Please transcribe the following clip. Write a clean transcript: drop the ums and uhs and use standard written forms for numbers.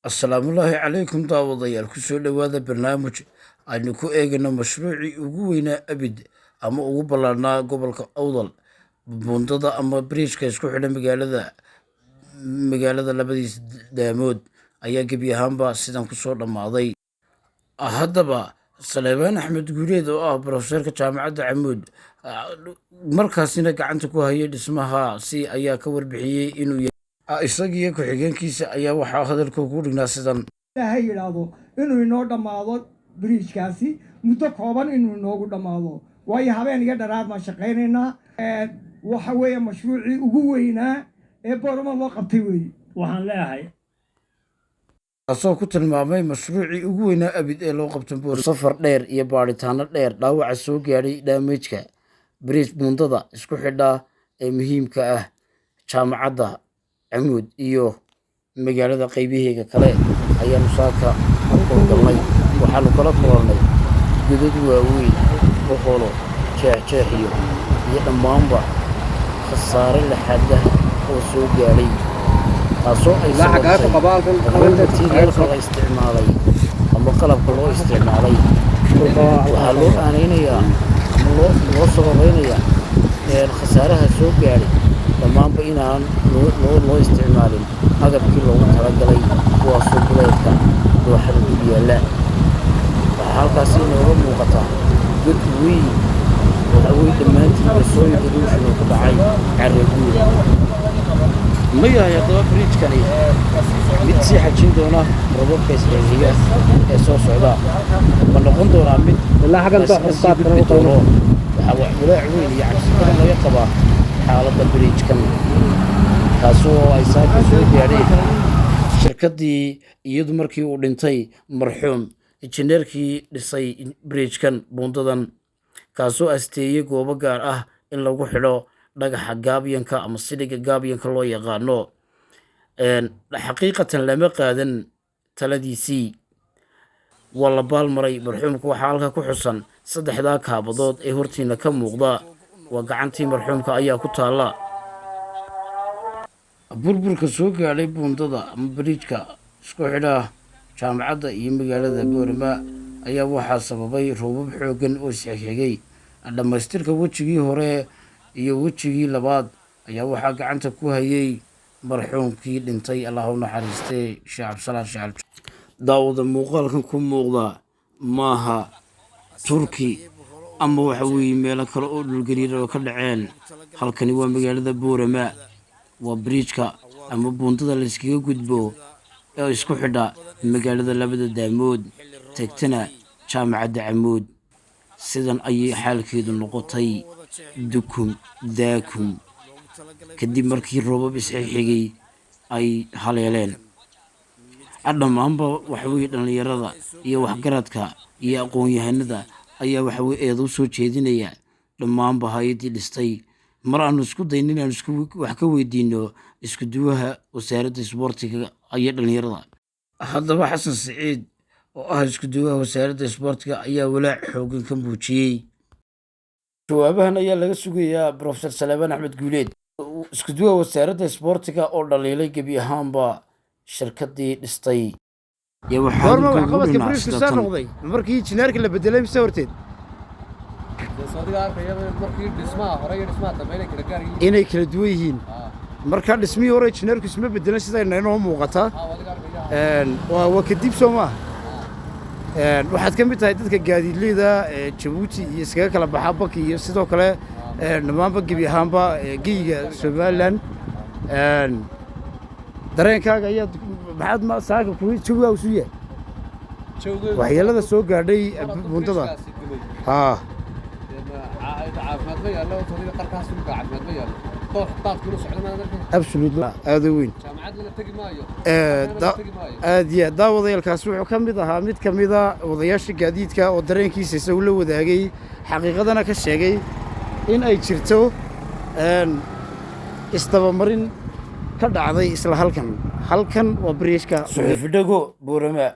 asalaamullaahi calaykum daawadayaal kusoo dhowaada barnaamij aynu ku eegayno mashruucii ugu weynaa abid ama ugu ballaarnaa gobolka awdal buundada ama bariijka isku xidha magaalada labadiisa daamood ayaa gebi ahaanba sidan kusoo dhammaaday. haddaba saleebaan axmed guuleed oo ah brofeserka jaamacadda camuud markaasina gacanta ku hayay dhismahaasi ayaa ka warbixiyey inuu isagiiyo ku-xigeenkiisa ayaa waxaa hadalka ku dhignaa sidan. ilaahay yidhaahdo inuu inoo dhammaado bariijkaasi muddo kooban inuu inoogu dhammaado, waayo habeen iyo dharaar baan shaqaynaynaa. waxa weeye mashruucii ugu weynaa ee boorama loo qabtay weeye. waxaan leeyahay taasoo ku tilmaamay mashruucii ugu weynaa abid ee loo qabto boor safar dheer iyo baadhitaano dheer dhaawaca soo gaadhay daamejka bariij buundada isku xidha ee muhiimka ah jaamacadda camuud iyo magaalada qaybaheega kale ayaanu saaka u howlgalnay. waxaanu kala kulannay godad waaweyn, boqolo, jeexjeexiyo iyo dhammaanba khasaare laxaada oo soo gaadhay, taasoo ay sababtay materiaalka la isticmaalay ama qalabka loo isticmaalay. waxaa loo aanaynayaa ama loo sababaynayaa khasaaraha soo gaadhay dhammaanba inaan loo isticmaalin agabkii loogu talagalay, kuwaasoo buleedka dooxada dib yaalla. waxaa halkaasi inooga muuqataa god weyn waxawey dhammaantiiba sooy daruushina ku dhacay caraguud. ma yahay haddaba bariijkani mid sii xajin doona rababka isxixiga ee soo socda, ma noqon doonaa mid sii gudbi doono? waxaa wax walaac weyn iyo cabsi badan laga qabaa xaaladda bariijkan, taasoo ay saaka soo gaadheen shirkaddii iyadu markii uu dhintay marxuum injineerkii dhisay bariijkan buundadan, kaasoo asteeyey goobo gaar ah in lagu xidho dhagaxa gaabyanka ama sidhiga gaabyanka loo yaqaano. xaqiiqatan lama qaadan taladiisii, waa la baalmaray. marxuumka waxaa halka ku xusan 3 kaabadood ee hortiina ka muuqda, waa gacantii marxuumka ayaa ku taalla. burburka soo gaadhay buundada ama bariijka isku xidha jaamacadda iyo magaalada boorama ayaa waxaa sababay roobab xooggan oo isxigxigay. dhammaystirka wejigii hore iyo wejigii labaad ayaa waxaa gacanta ku hayay marxuumkii dhintay, allah u naxariistay, sheekh cabdisalaan shacab. daawada muuqaalkan ku muuqda maaha turki ama waxa weeye meelo kale oo dhulgariir oo ka dhaceen. halkani waa magaalada boorama, waa bariijka ama buundada la iskaga gudbo ee isku xidha magaalada labada daamood tegtana jaamacadda camuud. sidan ayay xaalkeedu noqotay dukum daakum kadib markii roobab isxigxigay ay haleeleen. dhammaanba waxaweye dhallinyarada iyo waxgaradka iyo aqoon-yahanada ayaa waxaweye eedu soo jeedinaya dhammaanba hay-addii dhistay. mar aanu isku dayn inaanu wax ka weydiino isku duwaha wasaaradda isboortiga iyo dhallinyarada. haddaba xasan siciid oo ah isku duwaha wasaaradda isboortiga ayaa walaac xooggan ka muujiyey. jawaabahan ayaa laga sugayaa brofeser saleebaan axmed guuleed, isku duwaha wasaaradda isboortiga oo dhaliilay gebi ahaanba shirkaddii dhistay. markii injineerka la bedelay mise horteed inay kala duwan yihiin. marka dhismihii hore injineerku isma bedelan sidayna inoo muuqataa. waa kadib soo maaha. waxaad ka mid tahay dadka gaadiidleyda jabuuti iyo iskaga kala baxa baki iyo sidoo kale dhammaanba gebi ahaanba geyiga somalilan. dareenkaaga ayaad maxaad saaka jawigaa usu yahay waxyeelada soo gaadhay buundada? aada weyn aad iyo daawadayaalkaas wuxuu ka mid ahaa mid ka mida odayaasha gaadiidka oo dareenkiisa isagu la wadaagay, xaqiiqadana ka sheegay in ay jirto isdabamarin ka dhacday isla halkan waa bariijka. suxuufidhago boorama.